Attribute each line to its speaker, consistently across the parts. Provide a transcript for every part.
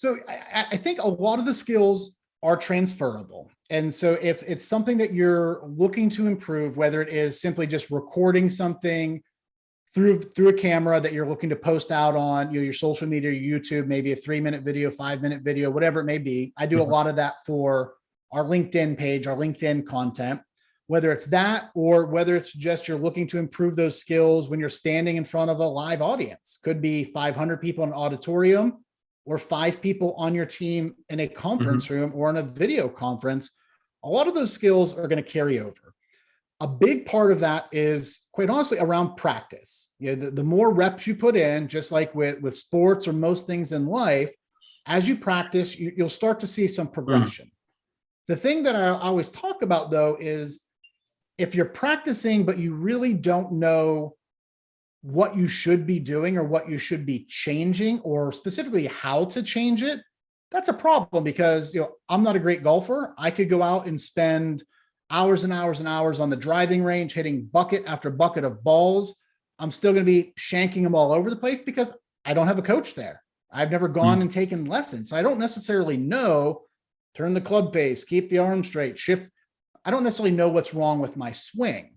Speaker 1: So I think a lot of the skills are transferable. And so if it's something that you're looking to improve, whether it is simply just recording something through a camera that you're looking to post out on your social media, your YouTube, maybe a 3-minute video, 5-minute video, whatever it may be. I do a lot of that for our LinkedIn page, our LinkedIn content, whether it's that or whether it's just you're looking to improve those skills when you're standing in front of a live audience. Could be 500 people in an auditorium or 5 people on your team in a conference room or in a video conference. A lot of those skills are going to carry over. A big part of that is, quite honestly, around practice. The more reps you put in, just like with sports or most things in life, as you practice, you'll start to see some progression. The thing that I always talk about, though, is if you're practicing, but you really don't know what you should be doing or what you should be changing, or specifically how to change it, that's a problem because I'm not a great golfer. I could go out and spend hours and hours and hours on the driving range, hitting bucket after bucket of balls. I'm still going to be shanking them all over the place because I don't have a coach there. I've never gone and taken lessons. So I don't necessarily know, turn the club face, keep the arm straight, shift. I don't necessarily know what's wrong with my swing.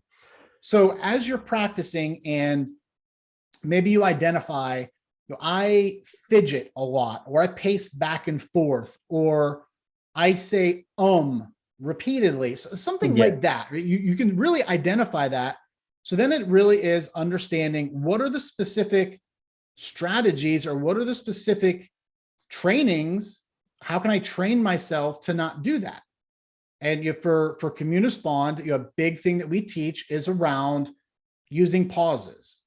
Speaker 1: So as you're practicing and maybe you identify, I fidget a lot, or I pace back and forth, or I say, repeatedly, something like that. You can really identify that. So then it really is understanding what are the specific strategies or what are the specific trainings. How can I train myself to not do that? And for Communispond, a big thing that we teach is around using pauses.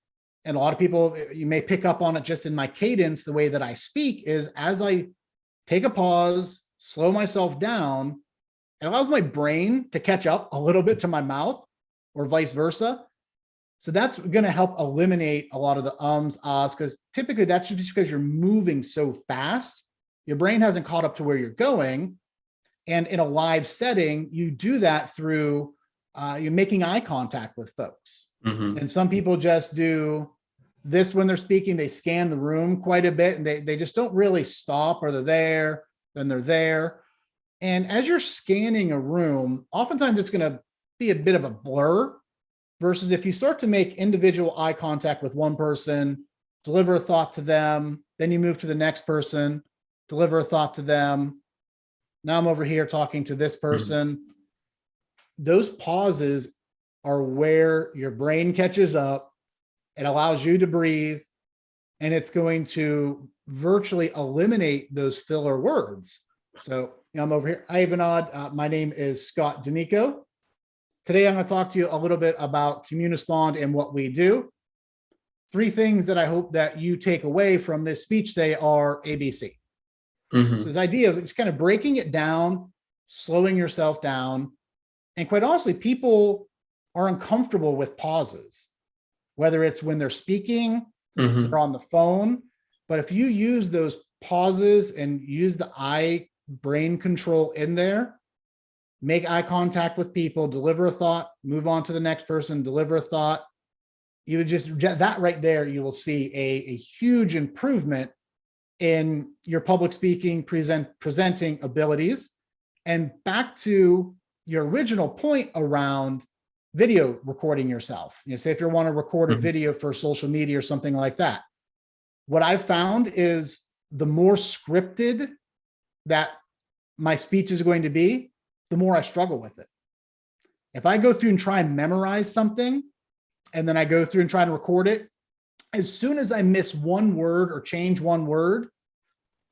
Speaker 1: And a lot of people, you may pick up on it just in my cadence, the way that I speak is as I take a pause, slow myself down, it allows my brain to catch up a little bit to my mouth or vice versa. So that's going to help eliminate a lot of the ums, ahs, because typically that's just because you're moving so fast. Your brain hasn't caught up to where you're going. And in a live setting, you do that through you're making eye contact with folks. And some people just do this when they're speaking. They scan the room quite a bit and they just don't really stop, or they're there, then they're there. And as you're scanning a room, oftentimes it's going to be a bit of a blur versus if you start to make individual eye contact with one person, deliver a thought to them, then you move to the next person, deliver a thought to them. Now I'm over here talking to this person. Those pauses are where your brain catches up. It allows you to breathe, and it's going to virtually eliminate those filler words. So I'm over here. Hi, Vinod. My name is Scott D'Amico. Today, I'm going to talk to you a little bit about Communispond and what we do. 3 things that I hope that you take away from this speech today are ABC. So this idea of just kind of breaking it down, slowing yourself down. And quite honestly, people are uncomfortable with pauses, whether it's when they're speaking, they're on the phone. But if you use those pauses and use the eye brain control in there, make eye contact with people, deliver a thought, move on to the next person, deliver a thought, you would just, that right there, you will see a huge improvement in your public speaking, presenting abilities. And back to your original point around video recording yourself. Say if you want to record a video for social media or something like that. What I've found is the more scripted that my speech is going to be, the more I struggle with it. If I go through and try and memorize something, and then I go through and try to record it, as soon as I miss one word or change one word,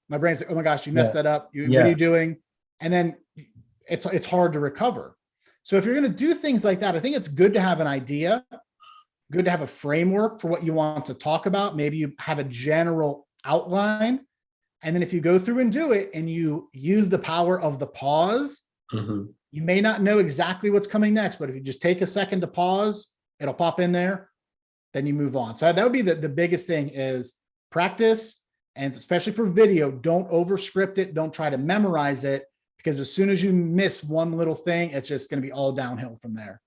Speaker 1: my brain's like, oh my gosh, you messed that up. What are you doing? And then it's hard to recover. So if you're going to do things like that, I think it's good to have an idea, good to have a framework for what you want to talk about. Maybe you have a general outline. And then if you go through and do it and you use the power of the pause, you may not know exactly what's coming next, but if you just take a second to pause, it'll pop in there, then you move on. So that would be the biggest thing is practice. And especially for video, don't over script it. Don't try to memorize it, because as soon as you miss one little thing, it's just going to be all downhill from there.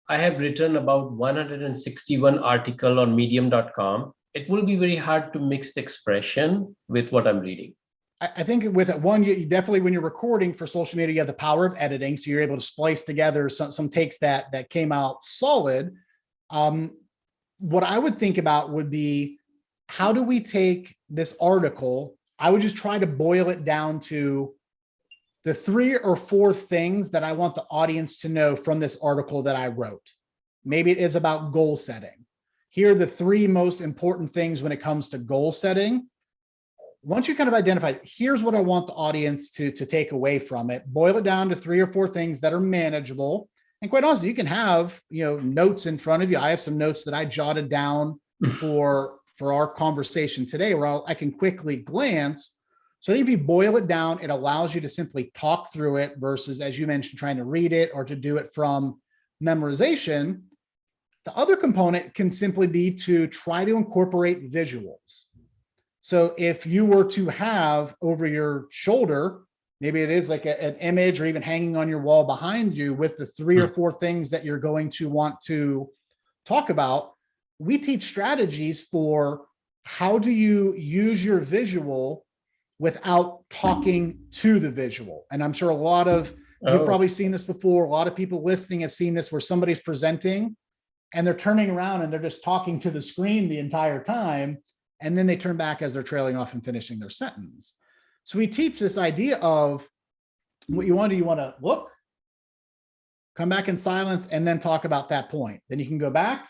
Speaker 2: I have written about 161 articles on medium.com. It will be very hard to mix the expression with what I'm reading.
Speaker 1: I think with it, one, you definitely, when you're recording for social media, you have the power of editing. So you're able to splice together some takes that came out solid. What I would think about would be, how do we take this article? I would just try to boil it down to the 3 or 4 things that I want the audience to know from this article that I wrote. Maybe it is about goal setting. Here are the 3 most important things when it comes to goal setting. Once you kind of identify, here's what I want the audience to take away from it, boil it down to 3 or 4 things that are manageable. And quite honestly, you can have, notes in front of you. I have some notes that I jotted down for our conversation today, where I can quickly glance. So I think if you boil it down, it allows you to simply talk through it versus, as you mentioned, trying to read it or to do it from memorization. The other component can simply be to try to incorporate visuals. So if you were to have over your shoulder, maybe it is like an image or even hanging on your wall behind you with the 3 or 4 things that you're going to want to talk about, we teach strategies for how do you use your visual without talking to the visual. And I'm sure a lot of, you've probably seen this before. A lot of people listening have seen this, where somebody's presenting and they're turning around and they're just talking to the screen the entire time. And then they turn back as they're trailing off and finishing their sentence. So we teach this idea of what you want to look, come back in silence, and then talk about that point. Then you can go back,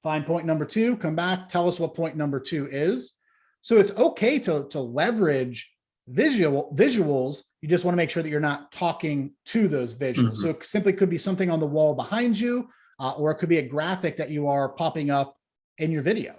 Speaker 1: find point number 2, come back, tell us what point number 2 is. So it's okay to leverage visuals. You just want to make sure that you're not talking to those visuals. So it simply could be something on the wall behind you, or it could be a graphic that you are popping up in your video.